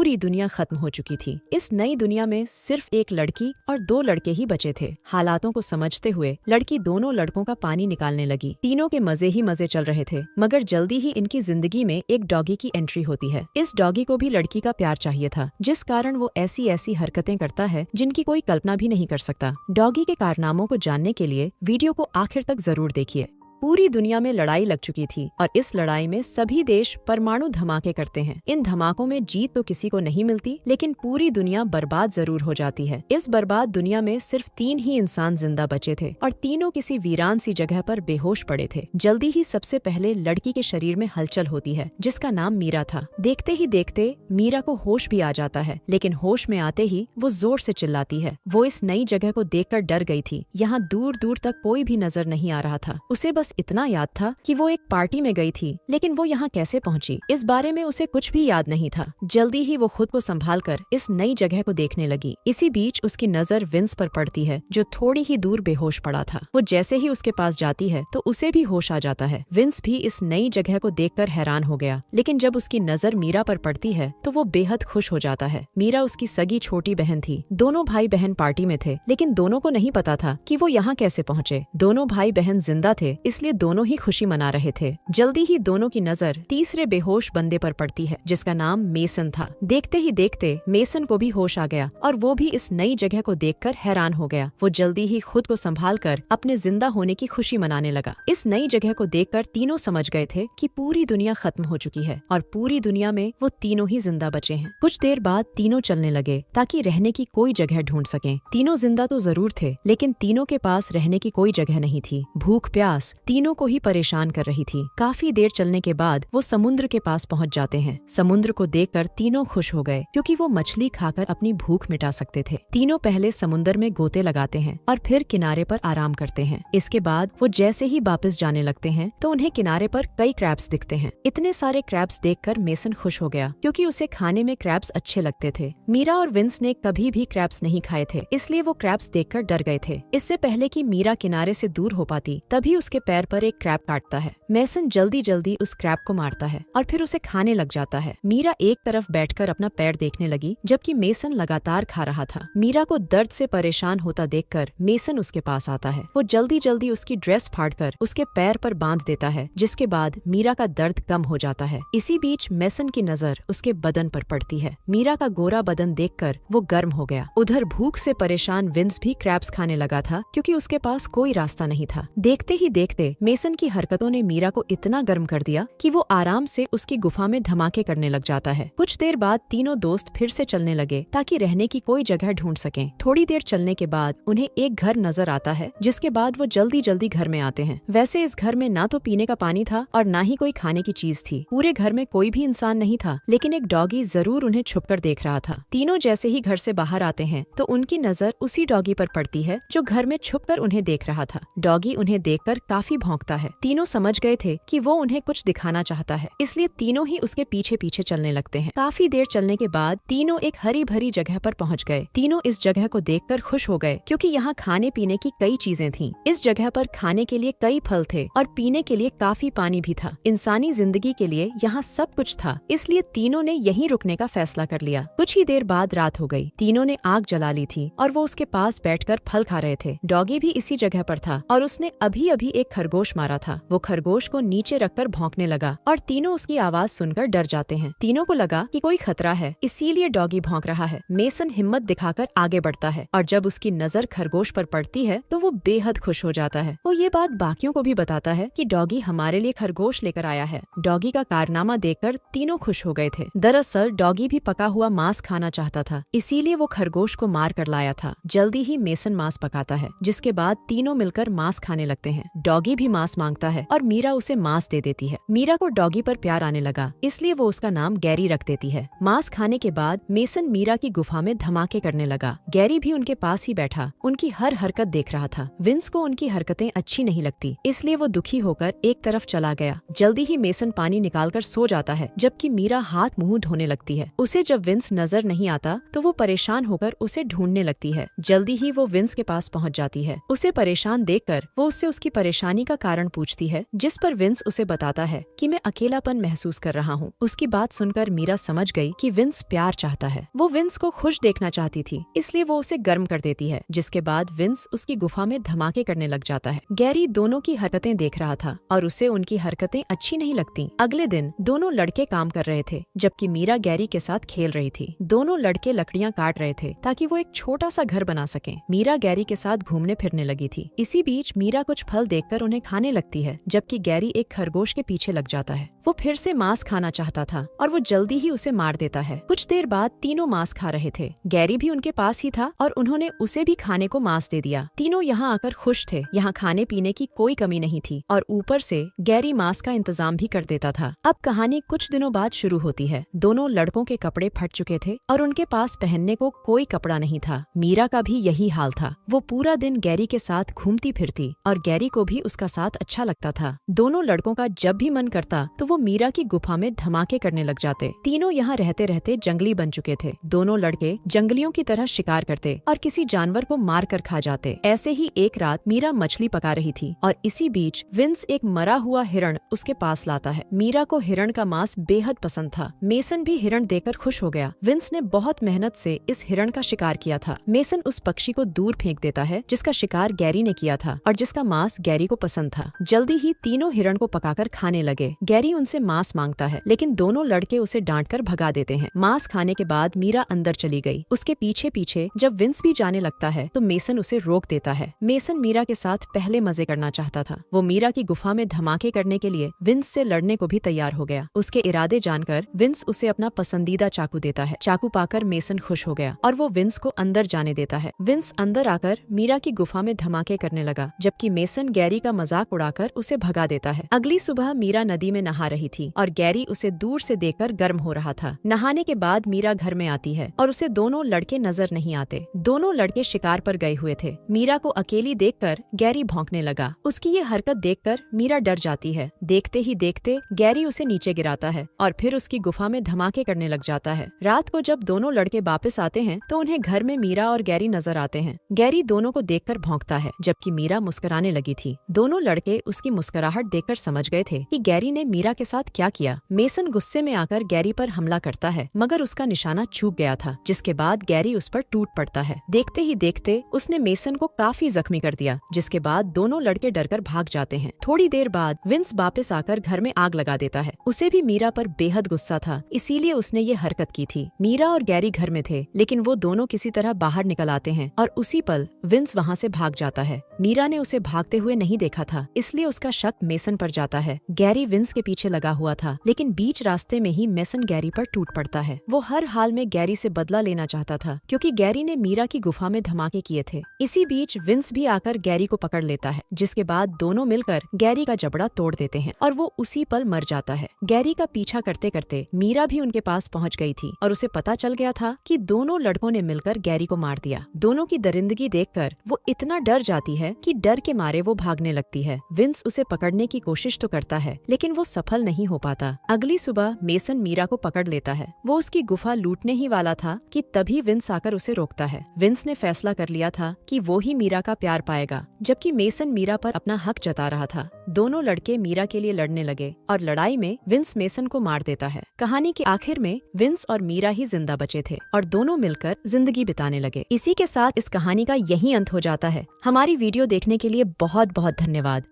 पूरी दुनिया खत्म हो चुकी थी। इस नई दुनिया में सिर्फ एक लड़की और 2 लड़के ही बचे थे। हालातों को समझते हुए लड़की दोनों लड़कों का पानी निकालने लगी। तीनों के मजे ही मजे चल रहे थे, मगर जल्दी ही इनकी जिंदगी में एक डॉगी की एंट्री होती है। इस डॉगी को भी लड़की का प्यार चाहिए था, जिस कारण वो ऐसी ऐसी हरकतें करता है जिनकी कोई कल्पना भी नहीं कर सकता। डॉगी के कारनामों को जानने के लिए वीडियो को आखिर तक जरूर देखिए। पूरी दुनिया में लड़ाई लग चुकी थी और इस लड़ाई में सभी देश परमाणु धमाके करते हैं। इन धमाकों में जीत तो किसी को नहीं मिलती, लेकिन पूरी दुनिया बर्बाद जरूर हो जाती है। इस बर्बाद दुनिया में सिर्फ 3 ही इंसान जिंदा बचे थे और तीनों किसी वीरान सी जगह पर बेहोश पड़े थे। जल्दी ही सबसे पहले लड़की के शरीर में हलचल होती है, जिसका नाम मीरा था। देखते ही देखते मीरा को होश भी आ जाता है, लेकिन होश में आते ही वो जोर से चिल्लाती है। वो इस नई जगह को देखकर डर गई थी। यहाँ दूर दूर तक कोई भी नजर नहीं आ रहा था। उसे बस इतना याद था कि वो एक पार्टी में गई थी, लेकिन वो यहाँ कैसे पहुँची, इस बारे में उसे कुछ भी याद नहीं था। जल्दी ही वो खुद को संभालकर इस नई जगह को देखने लगी। इसी बीच उसकी नजर विंस पर पड़ती है, जो थोड़ी ही दूर बेहोश पड़ा था। वो जैसे ही उसके पास जाती है तो उसे भी होश आ जाता है। विंस भी इस नई जगह को देखकर हैरान हो गया, लेकिन जब उसकी नजर मीरा पर पड़ती है तो वो बेहद खुश हो जाता है। मीरा उसकी सगी छोटी बहन थी। दोनों भाई बहन पार्टी में थे, लेकिन दोनों को नहीं पता था कि वो यहाँ कैसे पहुँचे। दोनों भाई बहन जिंदा थे, इसलिए दोनों ही खुशी मना रहे थे। जल्दी ही दोनों की नजर तीसरे बेहोश बंदे पर पड़ती है, जिसका नाम मेसन था। देखते ही देखते मेसन को भी होश आ गया और वो भी इस नई जगह को देखकर हैरान हो गया। वो जल्दी ही खुद को संभालकर अपने जिंदा होने की खुशी मनाने लगा। इस नई जगह को देखकर तीनों समझ गए थे कि पूरी दुनिया खत्म हो चुकी है और पूरी दुनिया में वो तीनों ही जिंदा बचे हैं। कुछ देर बाद तीनों चलने लगे ताकि रहने की कोई जगह ढूंढ सकें। तीनों जिंदा तो जरूर थे, लेकिन तीनों के पास रहने की कोई जगह नहीं थी। भूख प्यास तीनों को ही परेशान कर रही थी। काफी देर चलने के बाद वो समुद्र के पास पहुंच जाते हैं। समुद्र को देखकर तीनों खुश हो गए, क्योंकि वो मछली खाकर अपनी भूख मिटा सकते थे। तीनों पहले समुद्र में गोते लगाते हैं और फिर किनारे पर आराम करते हैं। इसके बाद वो जैसे ही वापस जाने लगते हैं तो उन्हें किनारे पर कई क्रैब्स दिखते हैं। इतने सारे क्रैब्स देखकर मेसन खुश हो गया, क्योंकि उसे खाने में क्रैब्स अच्छे लगते थे। मीरा और विंस ने कभी भी क्रैब्स नहीं खाए थे, इसलिए वो क्रैब्स देखकर डर गए थे। इससे पहले कि मीरा किनारे से दूर हो पाती, तभी उसके पैर पर एक क्रैब काटता है। मेसन जल्दी जल्दी उस क्रैब को मारता है और फिर उसे खाने लग जाता है। मीरा एक तरफ बैठकर अपना पैर देखने लगी, जबकि मेसन लगातार खा रहा था। मीरा को दर्द से परेशान होता देखकर मेसन उसके पास आता है। वो जल्दी जल्दी उसकी ड्रेस फाड़कर उसके पैर पर बांध देता है, जिसके बाद मीरा का दर्द कम हो जाता है। इसी बीच मेसन की नजर उसके बदन पर पड़ती है। मीरा का गोरा बदन देखकर वो गर्म हो गया। उधर भूख से परेशान विंस भी क्रैब्स खाने लगा था, क्योंकि उसके पास कोई रास्ता नहीं था। देखते ही देखते मेसन की हरकतों ने मीरा को इतना गर्म कर दिया कि वो आराम से उसकी गुफा में धमाके करने लग जाता है। कुछ देर बाद तीनों दोस्त फिर से चलने लगे ताकि रहने की कोई जगह ढूंढ सकें। थोड़ी देर चलने के बाद उन्हें एक घर नजर आता है, जिसके बाद वो जल्दी जल्दी घर में आते हैं। वैसे इस घर में ना तो पीने का पानी था और ना ही कोई खाने की चीज थी। पूरे घर में कोई भी इंसान नहीं था, लेकिन एक डॉगी जरूर उन्हें छुपकर देख रहा था। तीनों जैसे ही घर से बाहर आते हैं तो उनकी नजर उसी डॉगी पर पड़ती है, जो घर में छुपकर उन्हें देख रहा था। डॉगी उन्हें देखकर काफी भौंकता है। तीनों समझ गए थे कि वो उन्हें कुछ दिखाना चाहता है, इसलिए तीनों ही उसके पीछे पीछे चलने लगते हैं। काफी देर चलने के बाद तीनों एक हरी भरी जगह पर पहुंच गए। तीनों इस जगह को देखकर खुश हो गए, क्योंकि यहाँ खाने पीने की कई चीजें थीं। इस जगह पर खाने के लिए कई फल थे और पीने के लिए काफी पानी भी था। इंसानी जिंदगी के लिए यहाँ सब कुछ था, इसलिए तीनों ने यहीं रुकने का फैसला कर लिया। कुछ ही देर बाद रात हो गई। तीनों ने आग जला ली थी और वो उसके पास बैठकर फल खा रहे थे। डॉगी भी इसी जगह पर था और उसने अभी अभी एक खरगोश मारा था। वो खरगोश को नीचे रखकर भौंकने लगा और तीनों उसकी आवाज सुनकर डर जाते हैं। तीनों को लगा कि कोई खतरा है, इसीलिए डॉगी भौंक रहा है। मेसन हिम्मत दिखाकर आगे बढ़ता है और जब उसकी नजर खरगोश पर पड़ती है तो वो बेहद खुश हो जाता है। वो ये बात बाकियों को भी बताता है कि डॉगी हमारे लिए खरगोश लेकर आया है। डॉगी का कारनामा देखकर तीनों खुश हो गए थे। दरअसल डॉगी भी पका हुआ मांस खाना चाहता था, इसीलिए वो खरगोश को मार कर लाया था। जल्दी ही मेसन मांस पकाता है, जिसके बाद तीनों मिलकर मांस खाने लगते हैं। डॉगी भी मांस मांगता है और मीरा उसे मांस दे देती है। मीरा को डॉगी पर प्यार आने लगा, इसलिए वो उसका नाम गैरी रख देती है। मांस खाने के बाद मेसन मीरा की गुफा में धमाके करने लगा। गैरी भी उनके पास ही बैठा उनकी हर हरकत देख रहा था। विंस को उनकी हरकतें अच्छी नहीं लगती, इसलिए वो दुखी होकर एक तरफ चला गया। जल्दी ही मेसन पानी निकालकर सो जाता है, जबकि मीरा हाथ मुंह धोने लगती है। उसे जब विंस नजर नहीं आता तो वो परेशान होकर उसे ढूंढने लगती है। जल्दी ही वो विंस के पास पहुंच जाती है। उसे परेशान देखकर वो उससे उसकी परेशानी कहानी का कारण पूछती है, जिस पर विंस उसे बताता है कि मैं अकेलापन महसूस कर रहा हूँ। उसकी बात सुनकर मीरा समझ गई कि विंस प्यार चाहता है। वो विंस को खुश देखना चाहती थी, इसलिए वो उसे गर्म कर देती है। जिसके बाद विंस उसकी गुफा में धमाके करने लग जाता है। गैरी दोनों की हरकतें देख रहा था और उसे उनकी हरकतें अच्छी नहीं लगती। अगले दिन दोनों लड़के काम कर रहे थे, जबकि मीरा गैरी के साथ खेल रही थी। दोनों लड़के लकड़ियाँ काट रहे थे ताकि वो एक छोटा सा घर बना सकें। मीरा गैरी के साथ घूमने फिरने लगी थी। इसी बीच मीरा कुछ फल देखकर उन्हें खाने लगती है, जबकि गैरी एक खरगोश के पीछे लग जाता है। वो फिर से मांस खाना चाहता था और वो जल्दी ही उसे मार देता है। कुछ देर बाद तीनों मांस खा रहे थे। गैरी भी उनके पास ही था और उन्होंने उसे भी खाने को मांस दे दिया। तीनों यहाँ आकर खुश थे। यहाँ खाने पीने की कोई कमी नहीं थी और ऊपर से गैरी मांस का इंतजाम भी कर देता था। अब कहानी कुछ दिनों बाद शुरू होती है। दोनों लड़कों के कपड़े फट चुके थे और उनके पास पहनने को कोई कपड़ा नहीं था। मीरा का भी यही हाल था। वो पूरा दिन गैरी के साथ घूमती फिरती और गैरी को भी उसका साथ अच्छा लगता था। दोनों लड़कों का जब भी मन करता तो वो मीरा की गुफा में धमाके करने लग जाते। तीनों यहाँ रहते रहते जंगली बन चुके थे। दोनों लड़के जंगलियों की तरह शिकार करते और किसी जानवर को मार कर खा जाते। ऐसे ही एक रात मीरा मछली पका रही थी और इसी बीच विंस एक मरा हुआ हिरण उसके पास लाता है। मीरा को हिरण का मांस बेहद पसंद था। मेसन भी हिरण देकर खुश हो गया। विंस ने बहुत मेहनत से इस हिरण का शिकार किया था। मेसन उस पक्षी को दूर फेंक देता है जिसका शिकार गैरी ने किया था और जिसका मांस गैरी को पसंद था। जल्दी ही तीनों हिरण को पकाकर खाने लगे। गैरी उनसे मांस मांगता है, लेकिन दोनों लड़के उसे डांटकर भगा देते हैं। मांस खाने के बाद मीरा अंदर चली गई। उसके पीछे पीछे जब विंस भी जाने लगता है तो मेसन उसे रोक देता है। मेसन मीरा के साथ पहले मजे करना चाहता था। वो मीरा की गुफा में धमाके करने के लिए विंस से लड़ने को भी तैयार हो गया। उसके इरादे जानकर विंस उसे अपना पसंदीदा चाकू देता है। चाकू पाकर मेसन खुश हो गया और वो विंस को अंदर जाने देता है। विंस अंदर आकर मीरा की गुफा में धमाके करने लगा, जबकि मेसन गैरी का मजाक उड़ाकर उसे भगा देता है। अगली सुबह मीरा नदी में नहा रही थी और गैरी उसे दूर से देखकर गर्म हो रहा था। नहाने के बाद मीरा घर में आती है और उसे दोनों लड़के नजर नहीं आते। दोनों लड़के शिकार पर गए हुए थे। मीरा को अकेली देखकर गैरी भौंकने लगा। उसकी ये हरकत देखकर मीरा डर जाती है। देखते ही देखते गैरी उसे नीचे गिराता है और फिर उसकी गुफा में धमाके करने लग जाता है। रात को जब दोनों लड़के वापस आते हैं तो उन्हें घर में मीरा और गैरी नजर आते हैं। गैरी दोनों को देखकर भौंकता है, जबकि मीरा मुस्कुराने लगी थी। दोनों लड़के उसकी मुस्कुराहट देखकर समझ गए थे कि गैरी ने मीरा के साथ क्या किया। मेसन गुस्से में आकर गैरी पर हमला करता है, मगर उसका निशाना चूक गया था, जिसके बाद गैरी उस पर टूट पड़ता है। देखते ही देखते उसने मेसन को काफी जख्मी कर दिया, जिसके बाद दोनों लड़के डरकर भाग जाते हैं। थोड़ी देर बाद विंस वापस आकर घर में आग लगा देता है। उसे भी मीरा पर बेहद गुस्सा था, इसीलिए उसने ये हरकत की थी। मीरा और गैरी घर में थे, लेकिन वो दोनों किसी तरह बाहर निकल आते हैं और उसी पल विंस वहाँ से भाग जाता है। मीरा ने उसे भागते हुए नहीं देखा था, इसलिए उसका शक मेसन पर जाता है। गैरी विंस के पीछे लगा हुआ था, लेकिन बीच रास्ते में ही मेसन गैरी पर टूट पड़ता है। वो हर हाल में गैरी से बदला लेना चाहता था, क्योंकि गैरी ने मीरा की गुफा में धमाके किए थे। इसी बीच विंस भी आकर गैरी को पकड़ लेता है, जिसके बाद दोनों मिलकर गैरी का जबड़ा तोड़ देते हैं और वो उसी पल मर जाता है। गैरी का पीछा करते करते मीरा भी उनके पास पहुंच गई थी और उसे पता चल गया था कि दोनों लड़कों ने मिलकर गैरी को मार दिया। दोनों की दरिंदगी देखकर वो इतना डर जाती है कि डर के मारे वो भागने लगती है। विंस उसे पकड़ने की कोशिश तो करता है, लेकिन वो सफल नहीं हो पाता। अगली सुबह मेसन मीरा को पकड़ लेता है। वो उसकी गुफा लूटने ही वाला था कि तभी विंस आकर उसे रोकता है। विंस ने फैसला कर लिया था कि वो ही मीरा का प्यार पाएगा, जबकि मेसन मीरा पर अपना हक जता रहा था। दोनों लड़के मीरा के लिए लड़ने लगे और लड़ाई में विंस मेसन को मार देता है। कहानी के आखिर में विंस और मीरा ही जिंदा बचे थे और दोनों मिलकर जिंदगी बिताने लगे। इसी के साथ इस कहानी का यही अंत हो जाता है। हमारी वीडियो देखने के लिए बहुत बहुत धन्यवाद।